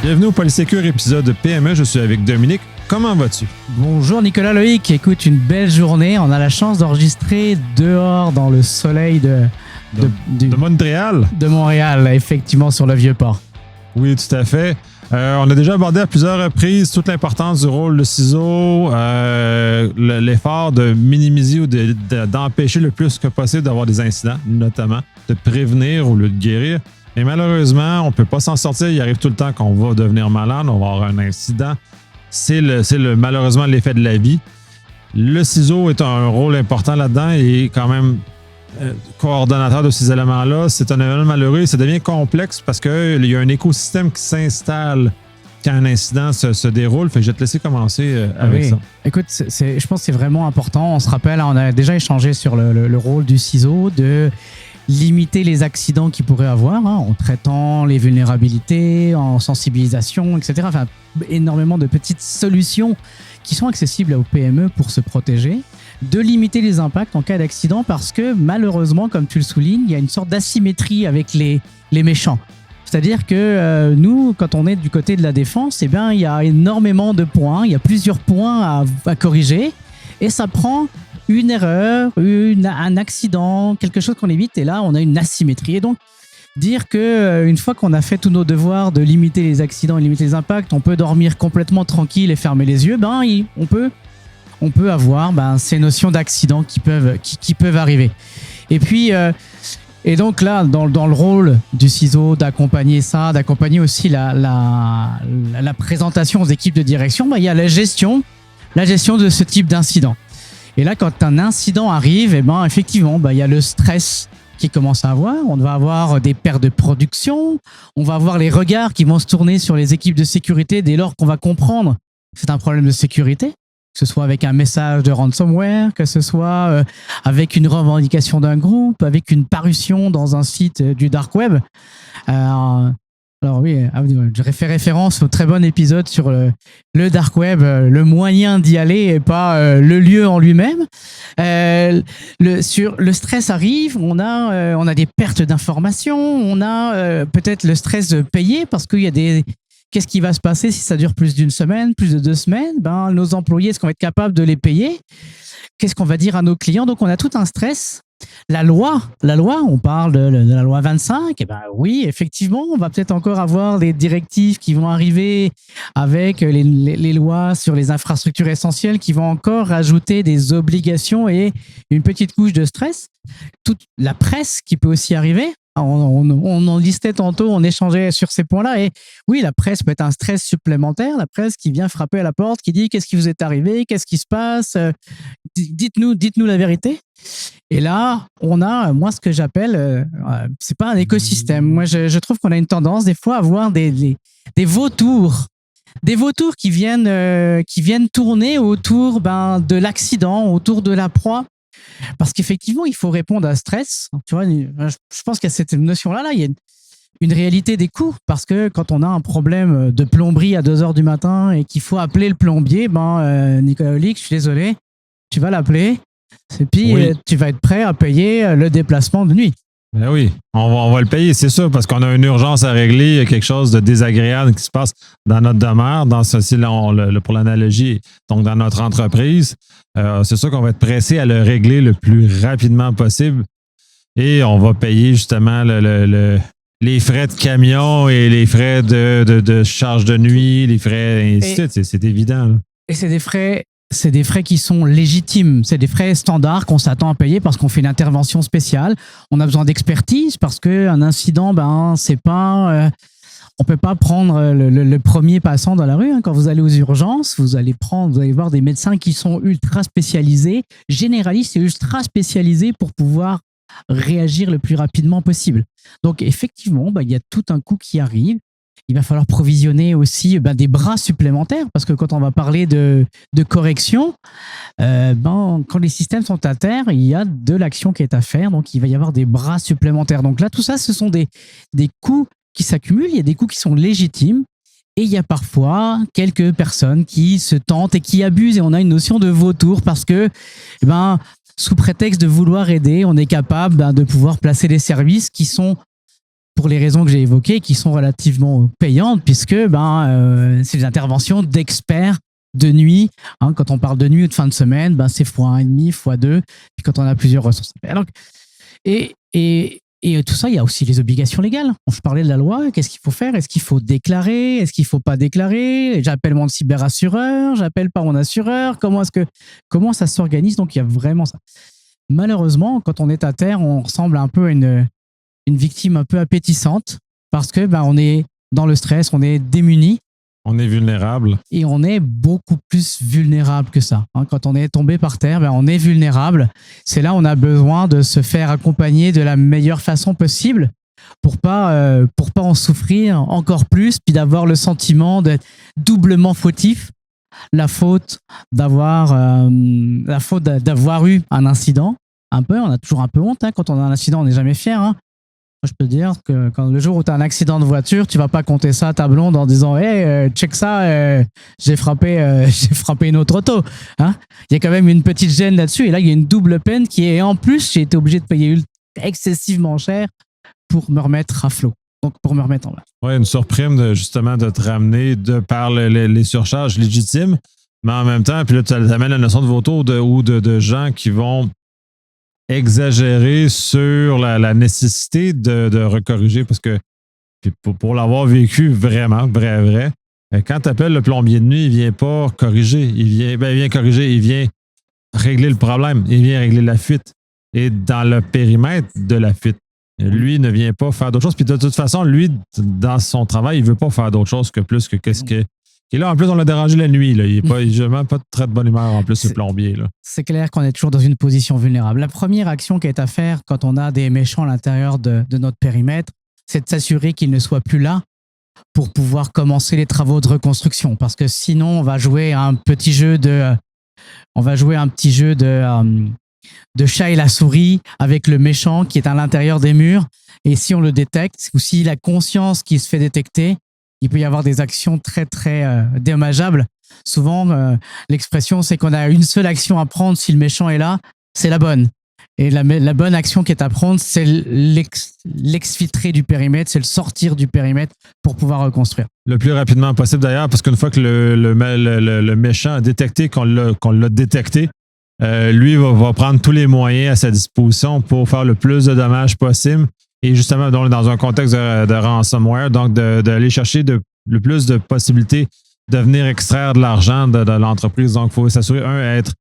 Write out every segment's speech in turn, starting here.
Bienvenue au Polysécure épisode PME, je suis avec Dominique. Comment vas-tu? Bonjour Nicolas Loïc, écoute, une belle journée. On a la chance d'enregistrer dehors dans le soleil de Montréal. De Montréal, effectivement, sur le Vieux-Port. Oui, tout à fait. On a déjà abordé à plusieurs reprises toute l'importance du rôle de ciseaux, l'effort de minimiser ou d'empêcher le plus que possible d'avoir des incidents, notamment de prévenir au lieu de guérir. Et malheureusement, on ne peut pas s'en sortir. Il arrive tout le temps qu'on va devenir malade, on va avoir un incident. C'est malheureusement l'effet de la vie. Le ciseau est un rôle important là-dedans et quand même coordonnateur de ces éléments-là. C'est un événement malheureux et ça devient complexe parce qu'il y a un écosystème qui s'installe quand un incident se déroule. Fait que je vais te laisser commencer avec ça. Écoute, je pense que c'est vraiment important. On se rappelle, on a déjà échangé sur le rôle du ciseau, de limiter les accidents qu'il pourrait avoir en traitant les vulnérabilités, en sensibilisation, etc. Enfin, énormément de petites solutions qui sont accessibles aux PME pour se protéger, de limiter les impacts en cas d'accident parce que malheureusement, comme tu le soulignes, il y a une sorte d'asymétrie avec les méchants. C'est-à-dire que nous, quand on est du côté de la défense, eh bien, il y a énormément de points, il y a plusieurs points à corriger et ça prend une erreur, un accident, quelque chose qu'on évite, et là, on a une asymétrie. Et donc, dire qu'une fois qu'on a fait tous nos devoirs de limiter les accidents et limiter les impacts, on peut dormir complètement tranquille et fermer les yeux, on peut avoir ces notions d'accidents qui peuvent arriver. Et puis, et donc là, dans le rôle du ciseau, d'accompagner aussi la présentation aux équipes de direction, il y a la gestion de ce type d'incident. Et là, quand un incident arrive, effectivement, il y a le stress qui commence à avoir. On va avoir des pertes de production. On va avoir les regards qui vont se tourner sur les équipes de sécurité dès lors qu'on va comprendre que c'est un problème de sécurité, que ce soit avec un message de ransomware, que ce soit avec une revendication d'un groupe, avec une parution dans un site du dark web. Alors oui, je fais référence au très bon épisode sur le dark web, le moyen d'y aller et pas le lieu en lui-même. Sur le stress arrive, on a des pertes d'informations, on a peut-être le stress de payer parce qu'il y a qu'est-ce qui va se passer si ça dure plus d'une semaine, plus de 2 semaines? Nos employés, est-ce qu'on va être capable de les payer? Qu'est-ce qu'on va dire à nos clients? Donc on a tout un stress. La loi, on parle de la loi 25, oui, effectivement, on va peut-être encore avoir des directives qui vont arriver avec les lois sur les infrastructures essentielles qui vont encore rajouter des obligations et une petite couche de stress. Toute la presse qui peut aussi arriver. On en listait tantôt, on échangeait sur ces points-là. Et oui, la presse peut être un stress supplémentaire. La presse qui vient frapper à la porte, qui dit qu'est-ce qui vous est arrivé, qu'est-ce qui se passe, dites-nous la vérité. Et là, on a, moi, ce que j'appelle, c'est pas un écosystème. Moi, je trouve qu'on a une tendance des fois à avoir des vautours. Des vautours qui viennent tourner autour de l'accident, autour de la proie. Parce qu'effectivement, il faut répondre à stress. Tu vois, je pense qu'il y a cette notion-là. Il y a une réalité des coûts. Parce que quand on a un problème de plomberie à 2h du matin et qu'il faut appeler le plombier, Nicolas Olic, je suis désolé, tu vas l'appeler. Et puis, tu vas être prêt à payer le déplacement de nuit. Ben oui, on va le payer, c'est sûr, parce qu'on a une urgence à régler, il y a quelque chose de désagréable qui se passe dans notre demeure, dans ceci, pour l'analogie, donc dans notre entreprise. C'est sûr qu'on va être pressé à le régler le plus rapidement possible et on va payer justement les frais de camion et les frais de charge de nuit, les frais, et ainsi de suite, c'est évident. Là. Et c'est des frais qui sont légitimes. C'est des frais standards qu'on s'attend à payer parce qu'on fait une intervention spéciale. On a besoin d'expertise parce qu'un incident, c'est pas... on peut pas prendre le premier passant dans la rue. Quand vous allez aux urgences, vous allez voir des médecins qui sont ultra spécialisés, généralistes et ultra spécialisés pour pouvoir réagir le plus rapidement possible. Donc, effectivement, il y a tout un coût qui arrive. Il va falloir provisionner aussi des bras supplémentaires parce que quand on va parler de correction, quand les systèmes sont à terre, il y a de l'action qui est à faire, donc il va y avoir des bras supplémentaires. Donc là, tout ça, ce sont des coûts qui s'accumulent, il y a des coûts qui sont légitimes et il y a parfois quelques personnes qui se tentent et qui abusent et on a une notion de vautour parce que sous prétexte de vouloir aider, on est capable de pouvoir placer des services qui sont pour les raisons que j'ai évoquées, qui sont relativement payantes, puisque c'est des interventions d'experts de nuit. Quand on parle de nuit ou de fin de semaine, c'est x1,5, x2, puis quand on a plusieurs ressources. Donc, et tout ça, il y a aussi les obligations légales. Je parlais de la loi, qu'est-ce qu'il faut faire? Est-ce qu'il faut déclarer? Est-ce qu'il ne faut pas déclarer? J'appelle mon cyberassureur, j'appelle pas mon assureur. Comment ça s'organise? Donc, il y a vraiment ça. Malheureusement, quand on est à terre, on ressemble un peu à une victime un peu appétissante parce que on est dans le stress, on est démuni. On est vulnérable. Et on est beaucoup plus vulnérable que ça. Quand on est tombé par terre, on est vulnérable. C'est là où on a besoin de se faire accompagner de la meilleure façon possible pour pas en souffrir encore plus, puis d'avoir le sentiment d'être doublement fautif. La faute d'avoir eu un incident. On a toujours un peu honte. Quand on a un incident, on n'est jamais fier. Je peux te dire que quand le jour où tu as un accident de voiture, tu vas pas compter ça à ta blonde en disant hey, check ça, j'ai frappé une autre auto. Il y a quand même une petite gêne là-dessus. Et là, il y a une double peine qui est, en plus, j'ai été obligé de payer excessivement cher pour me remettre à flot. Donc, pour me remettre en bas. Oui, une surprime justement de te ramener de par les surcharges légitimes. Mais en même temps, puis là, tu amènes la notion de vautour ou de gens qui vont exagérer sur la nécessité de recorriger parce que pour l'avoir vécu vraiment, vrai, quand tu appelles le plombier de nuit, il ne vient pas corriger. Il vient corriger, il vient régler le problème, il vient régler la fuite. Et dans le périmètre de la fuite, lui ne vient pas faire d'autre chose. Puis de toute façon, lui, dans son travail, il ne veut pas faire d'autre chose que plus que qu'est-ce que. Et là, en plus, on l'a dérangé la nuit. Là. Il n'est pas de très de bonne humeur, en plus, ce plombier. Là. C'est clair qu'on est toujours dans une position vulnérable. La première action qui est à faire quand on a des méchants à l'intérieur de notre périmètre, c'est de s'assurer qu'ils ne soient plus là pour pouvoir commencer les travaux de reconstruction. Parce que sinon, on va jouer un petit jeu de chat et la souris avec le méchant qui est à l'intérieur des murs. Et si on le détecte, ou si la conscience qui se fait détecter, il peut y avoir des actions très, très dommageables. Souvent, l'expression, c'est qu'on a une seule action à prendre si le méchant est là, c'est la bonne. Et la bonne action qui est à prendre, c'est l'exfiltrer du périmètre, c'est le sortir du périmètre pour pouvoir reconstruire. Le plus rapidement possible d'ailleurs, parce qu'une fois que le méchant a détecté qu'on l'a détecté, lui va prendre tous les moyens à sa disposition pour faire le plus de dommages possible. Et justement, dans un contexte de ransomware, donc d'aller chercher le plus de possibilités de venir extraire de l'argent de l'entreprise. Donc, il faut s'assurer, être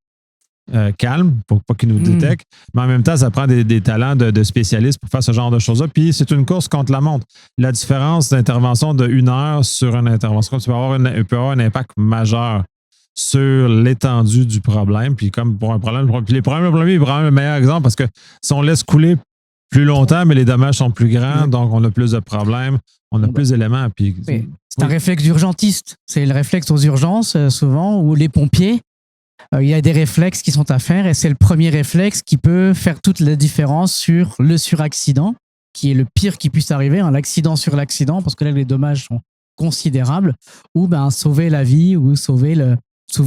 calme pour pas qu'il nous détecte, mais en même temps, ça prend des talents de spécialistes pour faire ce genre de choses-là. Puis, c'est une course contre la montre. La différence d'intervention de 1 heure sur une intervention, peut avoir un impact majeur sur l'étendue du problème. Puis, comme pour un problème, puis les problèmes de plombier, vraiment le meilleur exemple parce que si on laisse couler plus longtemps, mais les dommages sont plus grands, donc on a plus de problèmes, on a plus d'éléments. Puis, oui. C'est un réflexe d'urgentiste. C'est le réflexe aux urgences, souvent, ou les pompiers. Il y a des réflexes qui sont à faire et c'est le premier réflexe qui peut faire toute la différence sur le suraccident, qui est le pire qui puisse arriver, l'accident sur l'accident, parce que là, les dommages sont considérables, ou sauver la vie ou sauver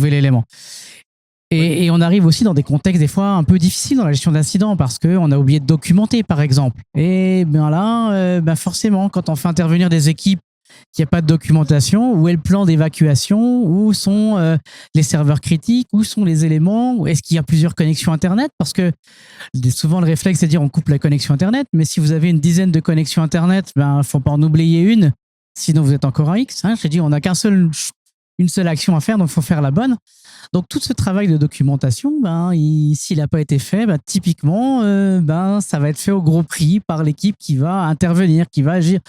l'élément. Et on arrive aussi dans des contextes des fois un peu difficiles dans la gestion d'incidents parce qu'on a oublié de documenter, par exemple. Et forcément, quand on fait intervenir des équipes qu'il n'y a pas de documentation, où est le plan d'évacuation, où sont les serveurs critiques, où sont les éléments, est-ce qu'il y a plusieurs connexions Internet? Parce que souvent le réflexe c'est de dire on coupe la connexion Internet, mais si vous avez une dizaine de connexions Internet, il ne faut pas en oublier une, sinon vous êtes encore à X. J'ai dit on n'a une seule action à faire, donc il faut faire la bonne. Donc tout ce travail de documentation, s'il n'a pas été fait, typiquement, ça va être fait au gros prix par l'équipe qui va intervenir, qui va agir.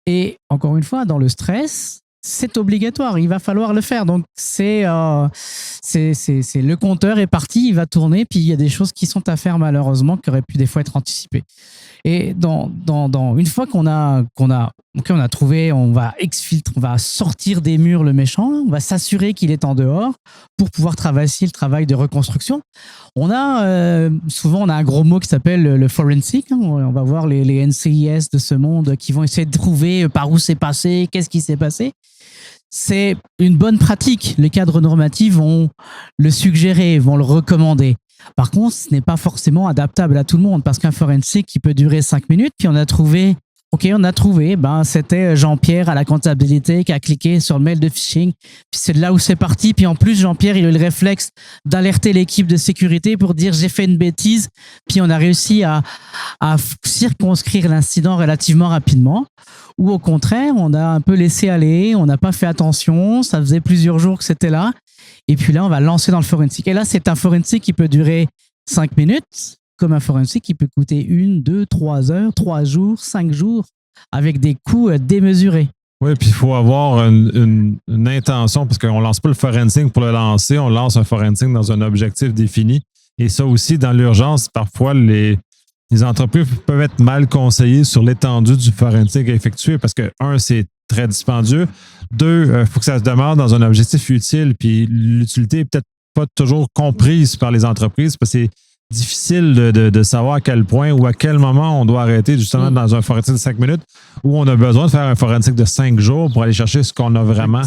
Et encore une fois, dans le stress, c'est obligatoire, il va falloir le faire. Donc c'est le compteur est parti, il va tourner, puis il y a des choses qui sont à faire malheureusement qui auraient pu des fois être anticipées. Et une fois qu'on a trouvé, on va exfiltrer, on va sortir des murs le méchant, on va s'assurer qu'il est en dehors pour pouvoir travailler le travail de reconstruction. Souvent on a un gros mot qui s'appelle le forensic. On va voir les NCIS de ce monde qui vont essayer de trouver par où c'est passé, qu'est-ce qui s'est passé. C'est une bonne pratique. Les cadres normatifs vont le suggérer, vont le recommander. Par contre, ce n'est pas forcément adaptable à tout le monde parce qu'un forensic qui peut durer 5 minutes, puis on a trouvé OK, on a trouvé, c'était Jean-Pierre à la comptabilité qui a cliqué sur le mail de phishing. Puis c'est de là où c'est parti. Puis en plus, Jean-Pierre, il a eu le réflexe d'alerter l'équipe de sécurité pour dire j'ai fait une bêtise. Puis on a réussi à circonscrire l'incident relativement rapidement. Ou au contraire, on a un peu laissé aller, on n'a pas fait attention, ça faisait plusieurs jours que c'était là. Et puis là, on va lancer dans le forensic. Et là, c'est un forensic qui peut durer 5 minutes, comme un forensic qui peut coûter 1, 2, 3 heures, 3 jours, 5 jours, avec des coûts démesurés. Oui, puis il faut avoir une intention, parce qu'on ne lance pas le forensic pour le lancer, on lance un forensic dans un objectif défini. Et ça aussi, dans l'urgence, parfois, les entreprises peuvent être mal conseillées sur l'étendue du forensic à effectuer, parce que, c'est très dispendieux. 2, il faut que ça se demeure dans un objectif utile, puis l'utilité n'est peut-être pas toujours comprise par les entreprises, parce que c'est difficile de savoir à quel point ou à quel moment on doit arrêter justement dans un forensic de 5 minutes où on a besoin de faire un forensic de 5 jours pour aller chercher ce qu'on a vraiment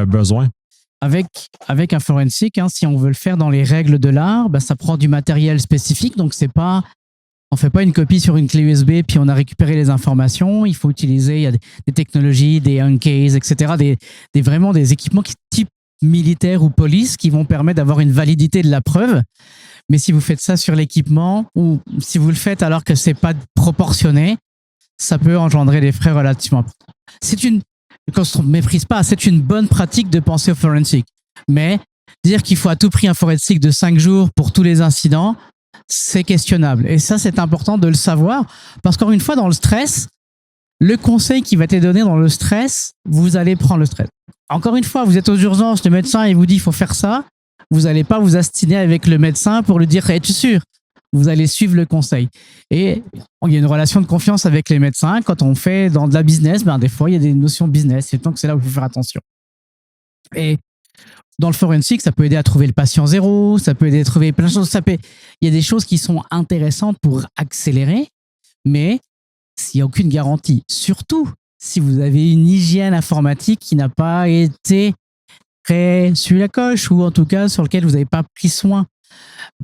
besoin. Avec un forensic, si on veut le faire dans les règles de l'art, ça prend du matériel spécifique, donc on ne fait pas une copie sur une clé USB puis on a récupéré les informations. Il faut utiliser, il y a des technologies, des uncase, etc., vraiment des équipements type militaire ou police qui vont permettre d'avoir une validité de la preuve. Mais si vous faites ça sur l'équipement ou si vous le faites alors que c'est pas proportionné, ça peut engendrer des frais relativement importants. Quand on ne méprise pas, c'est une bonne pratique de penser au forensic. Mais dire qu'il faut à tout prix un forensic de 5 jours pour tous les incidents, c'est questionnable. Et ça, c'est important de le savoir parce qu'encore une fois, dans le stress, le conseil qui va être donné dans le stress, vous allez prendre le stress. Encore une fois, vous êtes aux urgences, le médecin il vous dit il faut faire ça. Vous n'allez pas vous astiner avec le médecin pour lui dire es-tu sûr? Vous allez suivre le conseil. Et il y a une relation de confiance avec les médecins. Quand on fait dans de la business, des fois, il y a des notions business. Et donc, c'est là où il faut faire attention. Et dans le forensic, ça peut aider à trouver le patient zéro. Ça peut aider à trouver plein de choses. Il y a des choses qui sont intéressantes pour accélérer. Mais s'il n'y a aucune garantie, surtout si vous avez une hygiène informatique qui n'a pas été très sur la coche ou en tout cas sur lequel vous n'avez pas pris soin.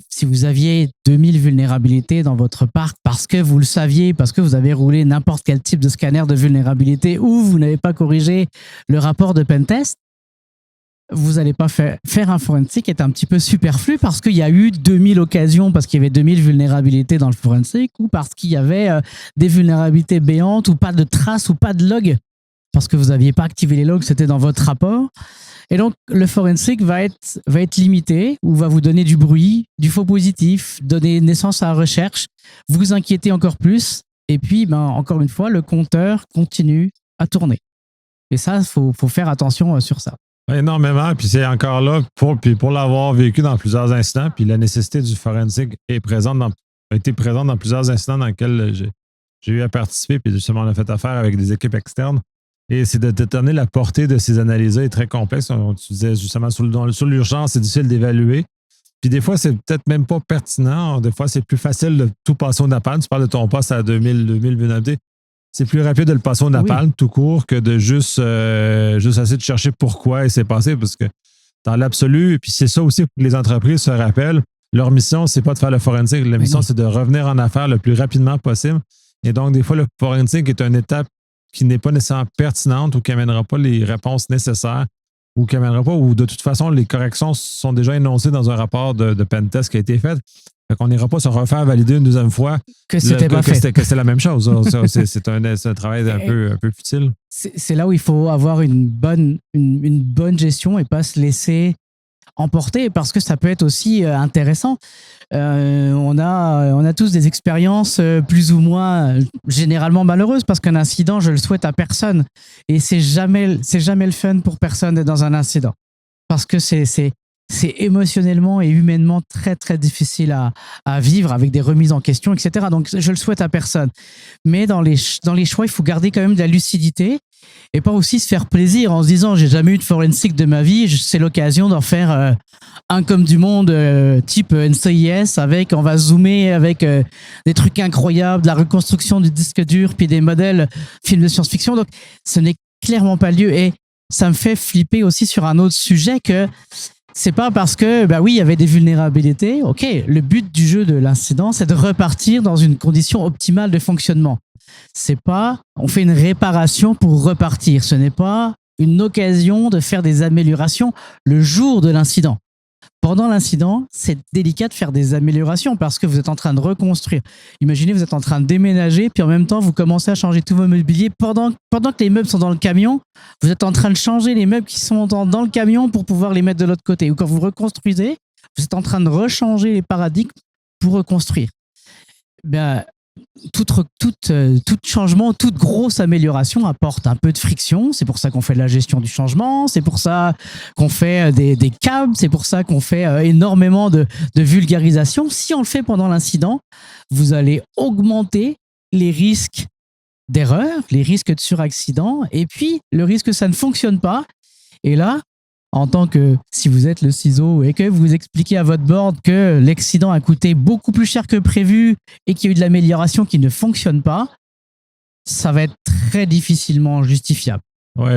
Si vous aviez 2000 vulnérabilités dans votre parc parce que vous le saviez, parce que vous avez roulé n'importe quel type de scanner de vulnérabilité ou vous n'avez pas corrigé le rapport de pentest, vous n'allez pas faire un forensic qui est un petit peu superflu parce qu'il y a eu 2000 occasions, parce qu'il y avait 2000 vulnérabilités dans le forensic ou parce qu'il y avait des vulnérabilités béantes ou pas de traces ou pas de logs parce que vous n'aviez pas activé les logs, c'était dans votre rapport. Et donc, le forensic va être limité ou va vous donner du bruit, du faux positif, donner naissance à la recherche, vous inquiéter encore plus. Et puis, encore une fois, le compteur continue à tourner. Et ça, il faut faire attention sur ça. Énormément. Puis c'est encore là, pour l'avoir vécu dans plusieurs incidents, puis la nécessité du forensic a été présente dans plusieurs incidents dans lesquels j'ai eu à participer. Puis justement, on a fait affaire avec des équipes externes. Et c'est de déterminer la portée de ces analyses-là est très complexe. Tu disais justement, sur l'urgence, c'est difficile d'évaluer. Puis des fois, c'est peut-être même pas pertinent. Des fois, c'est plus facile de tout passer au napalm. Tu parles de ton poste à 2000 vulnérabilités. C'est plus rapide de le passer au napalm tout court que de juste essayer de chercher pourquoi il s'est passé. Parce que dans l'absolu, puis c'est ça aussi que les entreprises se rappellent, leur mission, c'est pas de faire le forensic. La mission, c'est de revenir en affaires le plus rapidement possible. Et donc, des fois, le forensic est une étape qui n'est pas nécessairement pertinente ou qui n'amènera pas les réponses nécessaires ou qui n'amènera pas, ou de toute façon, les corrections sont déjà énoncées dans un rapport de pentest qui a été fait. Fait qu'on n'ira pas se refaire valider une deuxième fois que c'était la même chose. C'est un travail un peu futile. C'est là où il faut avoir une bonne gestion et pas se laisser emporter parce que ça peut être aussi intéressant. On a tous des expériences plus ou moins généralement malheureuses parce qu'un incident, je le souhaite à personne. Et c'est jamais le fun pour personne d'être dans un incident. Parce que c'est émotionnellement et humainement très, très difficile à vivre avec des remises en question, etc. Donc, je le souhaite à personne. Mais dans les choix, il faut garder quand même de la lucidité et pas aussi se faire plaisir en se disant j'ai jamais eu de forensic de ma vie, c'est l'occasion d'en faire un comme du monde type NCIS avec, on va zoomer avec des trucs incroyables, de la reconstruction du disque dur puis des modèles films de science-fiction. Donc, ce n'est clairement pas le lieu et ça me fait flipper aussi sur un autre sujet que c'est pas parce que, il y avait des vulnérabilités. OK, le but du jeu de l'incident, c'est de repartir dans une condition optimale de fonctionnement. On fait une réparation pour repartir. Ce n'est pas une occasion de faire des améliorations le jour de l'incident. Pendant l'incident, c'est délicat de faire des améliorations parce que vous êtes en train de reconstruire. Imaginez, vous êtes en train de déménager, puis en même temps, vous commencez à changer tous vos mobiliers. Pendant que les meubles sont dans le camion, vous êtes en train de changer les meubles qui sont dans le camion pour pouvoir les mettre de l'autre côté. Ou quand vous reconstruisez, vous êtes en train de rechanger les paradigmes pour reconstruire. Tout changement, toute grosse amélioration apporte un peu de friction. C'est pour ça qu'on fait de la gestion du changement, c'est pour ça qu'on fait des câbles, c'est pour ça qu'on fait énormément de vulgarisation. Si on le fait pendant l'incident, vous allez augmenter les risques d'erreur, les risques de suraccident, et puis le risque que ça ne fonctionne pas. Et là, en tant que, si vous êtes le ciseau et que vous expliquez à votre board que l'accident a coûté beaucoup plus cher que prévu et qu'il y a eu de l'amélioration qui ne fonctionne pas, ça va être très difficilement justifiable. Ouais,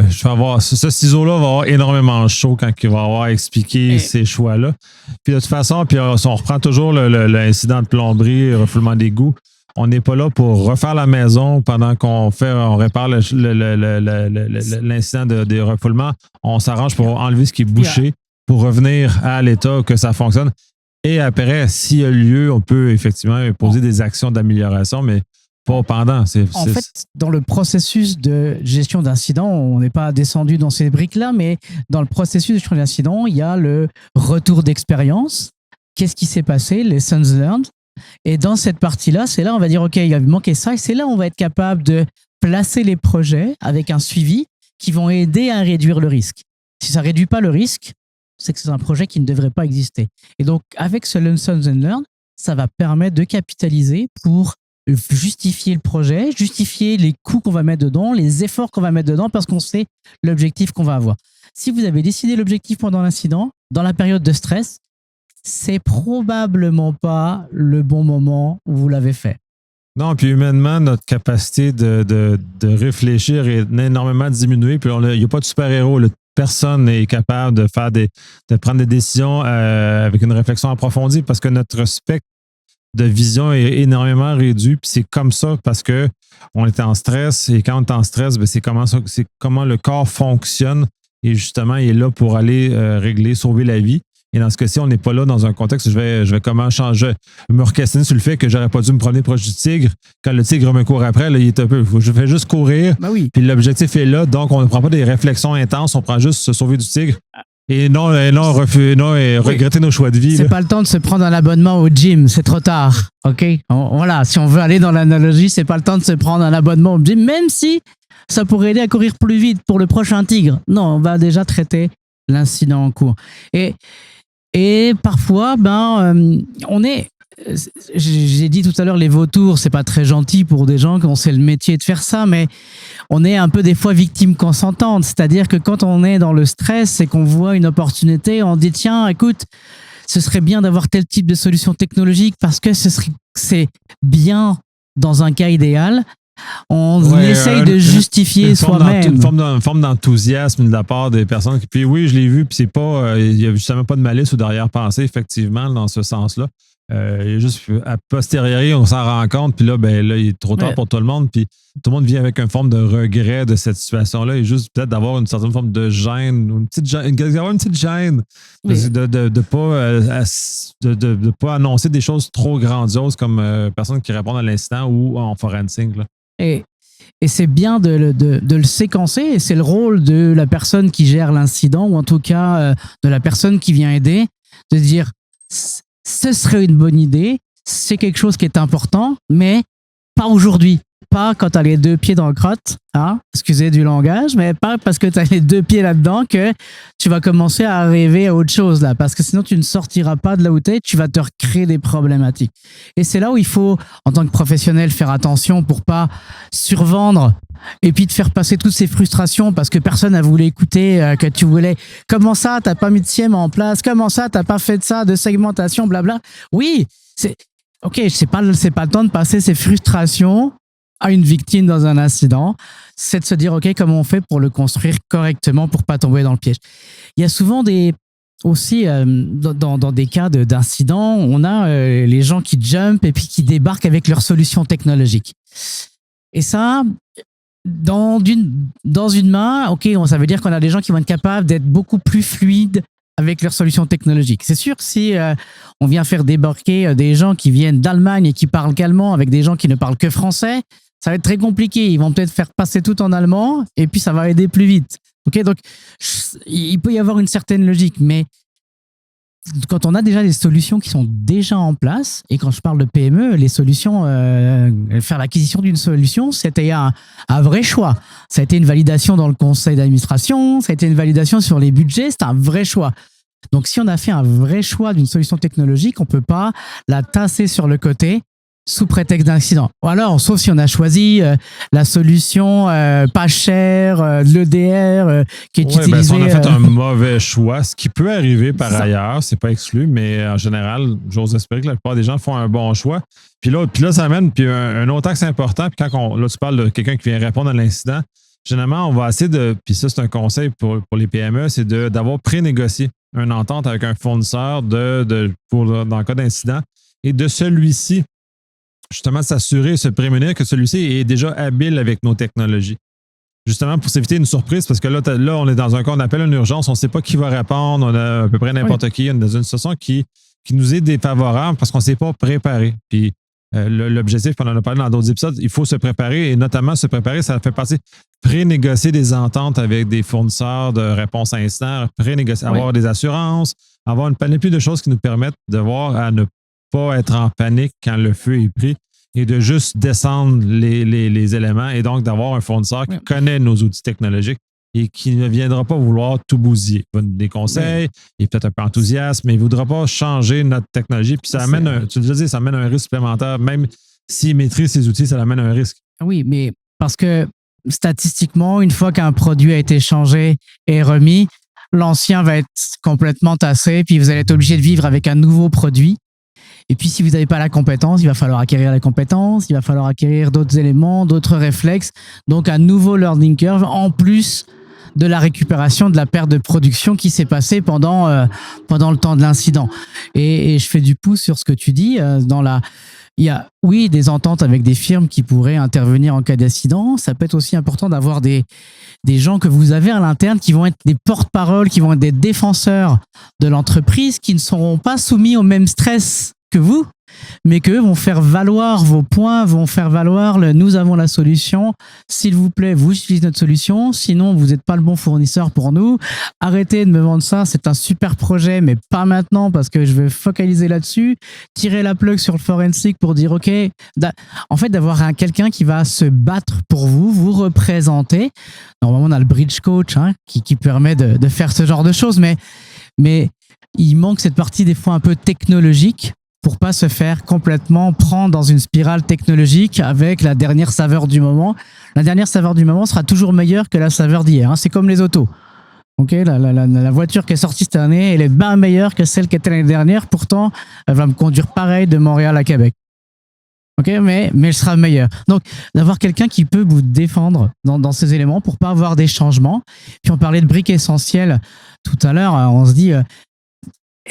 je vais avoir, ce ciseau-là va avoir énormément chaud quand il va avoir expliqué ces choix-là. Puis de toute façon, si on reprend toujours l'incident de plomberie, refoulement d'égout, on n'est pas là pour refaire la maison pendant on répare l'incident des refoulements. On s'arrange pour enlever ce qui est bouché pour revenir à l'état que ça fonctionne. Et après, s'il y a lieu, on peut effectivement poser des actions d'amélioration, mais pas pendant. En fait, dans le processus de gestion d'incident, on n'est pas descendu dans ces briques-là, mais dans le processus de gestion d'incident, il y a le retour d'expérience. Qu'est-ce qui s'est passé? Lessons learned. Et dans cette partie-là, c'est là on va dire, OK, il a manqué ça, et c'est là on va être capable de placer les projets avec un suivi qui vont aider à réduire le risque. Si ça ne réduit pas le risque, c'est que c'est un projet qui ne devrait pas exister. Et donc, avec ce Lessons Learned, ça va permettre de capitaliser pour justifier le projet, justifier les coûts qu'on va mettre dedans, les efforts qu'on va mettre dedans, parce qu'on sait l'objectif qu'on va avoir. Si vous avez décidé l'objectif pendant l'incident, dans la période de stress, c'est probablement pas le bon moment où vous l'avez fait. Non, puis humainement, notre capacité de réfléchir est énormément diminuée. Puis il n'y a pas de super-héros. Personne n'est capable de prendre des décisions avec une réflexion approfondie parce que notre spectre de vision est énormément réduit. Puis c'est comme ça parce que on est en stress. Et quand on est en stress, c'est comment le corps fonctionne. Et justement, il est là pour aller régler, sauver la vie. Et dans ce cas-ci, on n'est pas là dans un contexte où je vais comment changer, me questionner sur le fait que j'aurais pas dû me promener proche du tigre. Quand le tigre me court après, là, il est un peu. Je fais juste courir. Ben oui. Puis l'objectif est là. Donc, on ne prend pas des réflexions intenses, on prend juste se sauver du tigre. Et regretter nos choix de vie. C'est pas le temps de se prendre un abonnement au gym, c'est trop tard. OK? Voilà, si on veut aller dans l'analogie, c'est pas le temps de se prendre un abonnement au gym, même si ça pourrait aider à courir plus vite pour le prochain tigre. Non, on va déjà traiter l'incident en cours. Et parfois, j'ai dit tout à l'heure, les vautours, c'est pas très gentil pour des gens qui ont c'est le métier de faire ça, mais on est un peu des fois victime consentante. C'est-à-dire que quand on est dans le stress et qu'on voit une opportunité, on dit tiens, écoute, ce serait bien d'avoir tel type de solution technologique parce que c'est bien dans un cas idéal. On essaye de justifier soi-même. Une forme d'enthousiasme de la part des personnes. Puis oui, je l'ai vu, puis c'est pas, il n'y a justement pas de malice ou d'arrière-pensée, effectivement, dans ce sens-là. Il y a juste à posteriori, on s'en rend compte, puis là, il est trop tard pour tout le monde, puis tout le monde vient avec une forme de regret de cette situation-là, et juste peut-être d'avoir une certaine forme de gêne, une petite gêne, oui. de pas annoncer des choses trop grandioses comme personne qui répond à l'incident ou en forensic, là. Et c'est bien de le séquencer, et c'est le rôle de la personne qui gère l'incident, ou en tout cas de la personne qui vient aider, de dire ce serait une bonne idée, c'est quelque chose qui est important, mais pas aujourd'hui. Pas quand tu as les deux pieds dans le crotte, hein? Excusez du langage, mais pas parce que tu as les deux pieds là-dedans que tu vas commencer à rêver à autre chose là, parce que sinon tu ne sortiras pas de là où tu es, tu vas te recréer des problématiques. Et c'est là où il faut, en tant que professionnel, faire attention pour pas survendre et puis te faire passer toutes ces frustrations parce que personne n'a voulu écouter que tu voulais. Comment ça, t'as pas mis de SIEM en place? Comment ça, t'as pas fait de ça, de segmentation, blabla? Oui, c'est pas le temps de passer ces frustrations à une victime dans un incident, c'est de se dire, OK, comment on fait pour le construire correctement pour pas tomber dans le piège. Il y a souvent aussi, dans des cas d'incidents, on a les gens qui jump et puis qui débarquent avec leurs solutions technologiques. Et ça, dans une main, ok, ça veut dire qu'on a des gens qui vont être capables d'être beaucoup plus fluides avec leurs solutions technologiques. C'est sûr que si on vient faire débarquer des gens qui viennent d'Allemagne et qui parlent qu'allemand avec des gens qui ne parlent que français, ça va être très compliqué. Ils vont peut-être faire passer tout en allemand et puis ça va aider plus vite. Ok, donc il peut y avoir une certaine logique, mais quand on a déjà des solutions qui sont déjà en place, et quand je parle de PME, les solutions, faire l'acquisition d'une solution, c'était un vrai choix. Ça a été une validation dans le conseil d'administration, ça a été une validation sur les budgets, c'est un vrai choix. Donc, si on a fait un vrai choix d'une solution technologique, on ne peut pas la tasser sur le côté sous prétexte d'incident. Ou alors, sauf si on a choisi la solution pas chère, l'EDR, qui est utilisée... Si on a fait un mauvais choix, ce qui peut arriver par ailleurs, c'est pas exclu, mais en général, j'ose espérer que la plupart des gens font un bon choix. Puis là ça amène un autre axe important. Puis là, tu parles de quelqu'un qui vient répondre à l'incident, généralement, on va essayer puis ça, c'est un conseil pour les PME, c'est d'avoir pré-négocié une entente avec un fournisseur dans le cas d'incident et de celui-ci, justement, s'assurer, se prémunir que celui-ci est déjà habile avec nos technologies. Justement, pour s'éviter une surprise, parce que là, on est dans un cas, on appelle une urgence, on ne sait pas qui va répondre, on a à peu près n'importe qui, on est dans une situation qui nous est défavorable parce qu'on ne s'est pas préparé. Puis l'objectif, on en a parlé dans d'autres épisodes, il faut se préparer et notamment se préparer, ça fait passer pré-négocier des ententes avec des fournisseurs de réponse à incident, avoir des assurances, avoir une panoplie de choses qui nous permettent de voir à ne pas être en panique quand le feu est pris et de juste descendre les éléments et donc d'avoir un fournisseur qui connaît nos outils technologiques et qui ne viendra pas vouloir tout bousiller. Il va nous donner des conseils, il est peut-être un peu enthousiaste, mais il ne voudra pas changer notre technologie. Puis ça amène, tu le disais, ça amène un risque supplémentaire. Même s'il maîtrise ses outils, ça amène un risque. Oui, mais parce que statistiquement, une fois qu'un produit a été changé et remis, l'ancien va être complètement tassé, puis vous allez être obligé de vivre avec un nouveau produit. Et puis, si vous n'avez pas la compétence, il va falloir acquérir la compétence, il va falloir acquérir d'autres éléments, d'autres réflexes. Donc, un nouveau learning curve en plus de la récupération de la perte de production qui s'est passée pendant le temps de l'incident. Et je fais du pouce sur ce que tu dis. Il y a, oui, des ententes avec des firmes qui pourraient intervenir en cas d'accident. Ça peut être aussi important d'avoir des gens que vous avez à l'interne qui vont être des porte-paroles, qui vont être des défenseurs de l'entreprise, qui ne seront pas soumis au même stress que vous, mais qu'eux vont faire valoir vos points, vont faire valoir nous avons la solution, s'il vous plaît, vous utilisez notre solution, sinon vous n'êtes pas le bon fournisseur pour nous, arrêtez de me vendre ça, c'est un super projet, mais pas maintenant parce que je vais focaliser là-dessus, tirer la plug sur le forensic pour dire ok, en fait d'avoir quelqu'un qui va se battre pour vous représenter. Normalement on a le bridge coach qui permet de faire ce genre de choses, mais il manque cette partie des fois un peu technologique pour pas se faire complètement prendre dans une spirale technologique avec la dernière saveur du moment. La dernière saveur du moment sera toujours meilleure que la saveur d'hier. C'est comme les autos. Okay, la voiture qui est sortie cette année, elle est bien meilleure que celle qui était l'année dernière. Pourtant, elle va me conduire pareil de Montréal à Québec. Okay, mais elle sera meilleure. Donc, d'avoir quelqu'un qui peut vous défendre dans ces éléments pour pas avoir des changements. Puis on parlait de briques essentielles tout à l'heure. On se dit...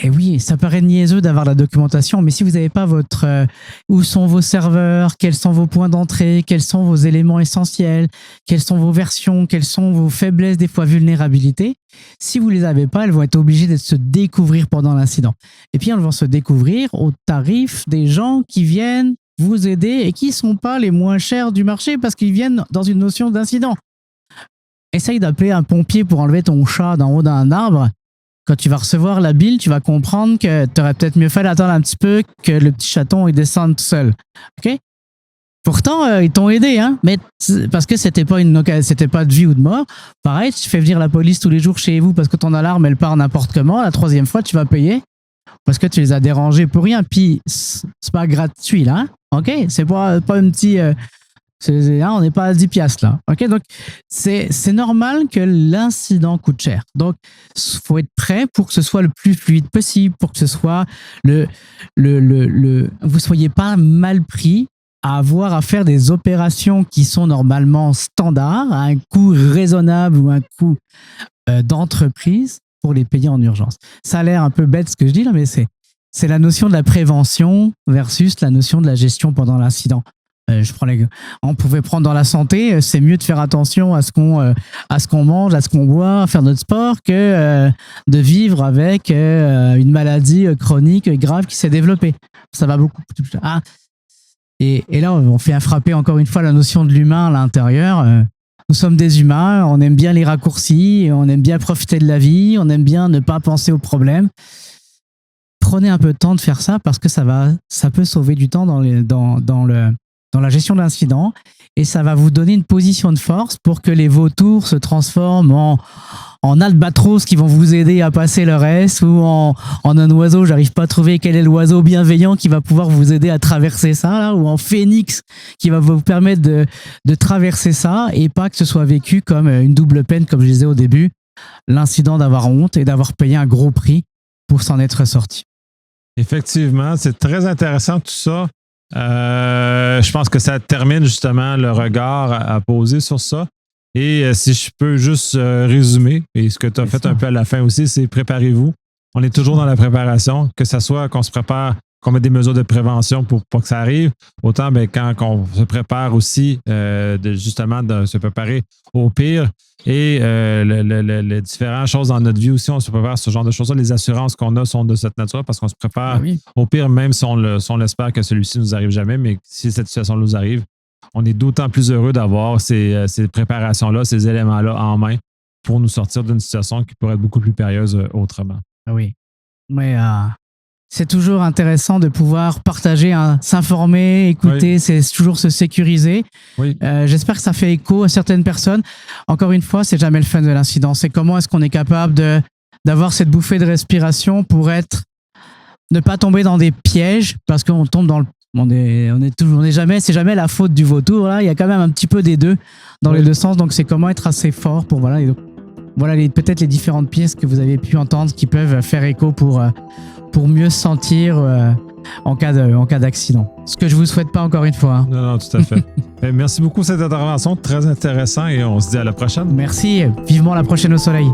Et oui, ça paraît niaiseux d'avoir la documentation, mais si vous n'avez pas où sont vos serveurs, quels sont vos points d'entrée, quels sont vos éléments essentiels, quelles sont vos versions, quelles sont vos faiblesses, des fois vulnérabilités, si vous ne les avez pas, elles vont être obligées de se découvrir pendant l'incident. Et puis, elles vont se découvrir au tarif des gens qui viennent vous aider et qui ne sont pas les moins chers du marché parce qu'ils viennent dans une notion d'incident. Essaye d'appeler un pompier pour enlever ton chat d'en haut d'un arbre. Quand tu vas recevoir la bille, tu vas comprendre que tu aurais peut-être mieux fait d'attendre un petit peu que le petit chaton il descende tout seul. OK? Pourtant, ils t'ont aidé, mais parce que c'était pas de vie ou de mort. Pareil, tu fais venir la police tous les jours chez vous parce que ton alarme, elle part n'importe comment. La troisième fois, tu vas payer parce que tu les as dérangés pour rien. Puis, c'est pas gratuit, là. OK? C'est pas un petit... on n'est pas à 10 piastres là. Okay, donc, c'est normal que l'incident coûte cher. Donc, il faut être prêt pour que ce soit le plus fluide possible, pour que ce soit vous ne soyez pas mal pris à avoir à faire des opérations qui sont normalement standards, à un coût raisonnable ou un coût d'entreprise pour les payer en urgence. Ça a l'air un peu bête ce que je dis là, mais c'est la notion de la prévention versus la notion de la gestion pendant l'incident. On pouvait prendre dans la santé, c'est mieux de faire attention à ce qu'on mange, à ce qu'on boit, à faire notre sport, que de vivre avec une maladie chronique grave qui s'est développée. Ça va beaucoup. Et là, on fait frapper encore une fois la notion de l'humain à l'intérieur. Nous sommes des humains, on aime bien les raccourcis, on aime bien profiter de la vie, on aime bien ne pas penser aux problèmes. Prenez un peu de temps de faire ça parce que ça peut sauver du temps dans la gestion d'incidents et ça va vous donner une position de force pour que les vautours se transforment en albatros qui vont vous aider à passer le reste ou en un oiseau, j'arrive pas à trouver quel est l'oiseau bienveillant qui va pouvoir vous aider à traverser ça là, ou en phénix qui va vous permettre de traverser ça et pas que ce soit vécu comme une double peine comme je disais au début, l'incident d'avoir honte et d'avoir payé un gros prix pour s'en être sorti. Effectivement, c'est très intéressant tout ça. Je pense que ça termine justement le regard à poser sur ça. Et si je peux juste résumer, et ce que tu as fait un peu à la fin aussi, c'est préparez-vous. On est toujours dans la préparation, que ce soit qu'on se prépare, qu'on mette des mesures de prévention pour pas que ça arrive, autant quand on se prépare aussi justement de se préparer au pire. Et les différentes choses dans notre vie aussi, on se prépare à ce genre de choses-là. Les assurances qu'on a sont de cette nature parce qu'on se prépare au pire, même si on l'espère que celui-ci ne nous arrive jamais, mais si cette situation nous arrive, on est d'autant plus heureux d'avoir ces préparations-là, ces éléments-là en main pour nous sortir d'une situation qui pourrait être beaucoup plus périlleuse autrement. Oui, mais c'est toujours intéressant de pouvoir partager, s'informer, écouter, c'est toujours se sécuriser. Oui. J'espère que ça fait écho à certaines personnes. Encore une fois, c'est jamais le fun de l'incident. C'est comment est-ce qu'on est capable d'avoir cette bouffée de respiration pour ne pas tomber dans des pièges parce qu'on tombe dans c'est jamais la faute du vautour. Là, il y a quand même un petit peu des deux dans les deux sens. Donc, c'est comment être assez fort pour peut-être les différentes pièces que vous avez pu entendre qui peuvent faire écho pour mieux se sentir en cas d'accident. Ce que je vous souhaite pas encore une fois. Hein. Non, tout à fait. Merci beaucoup pour cette intervention, très intéressant et on se dit à la prochaine. Merci, vivement la prochaine au soleil.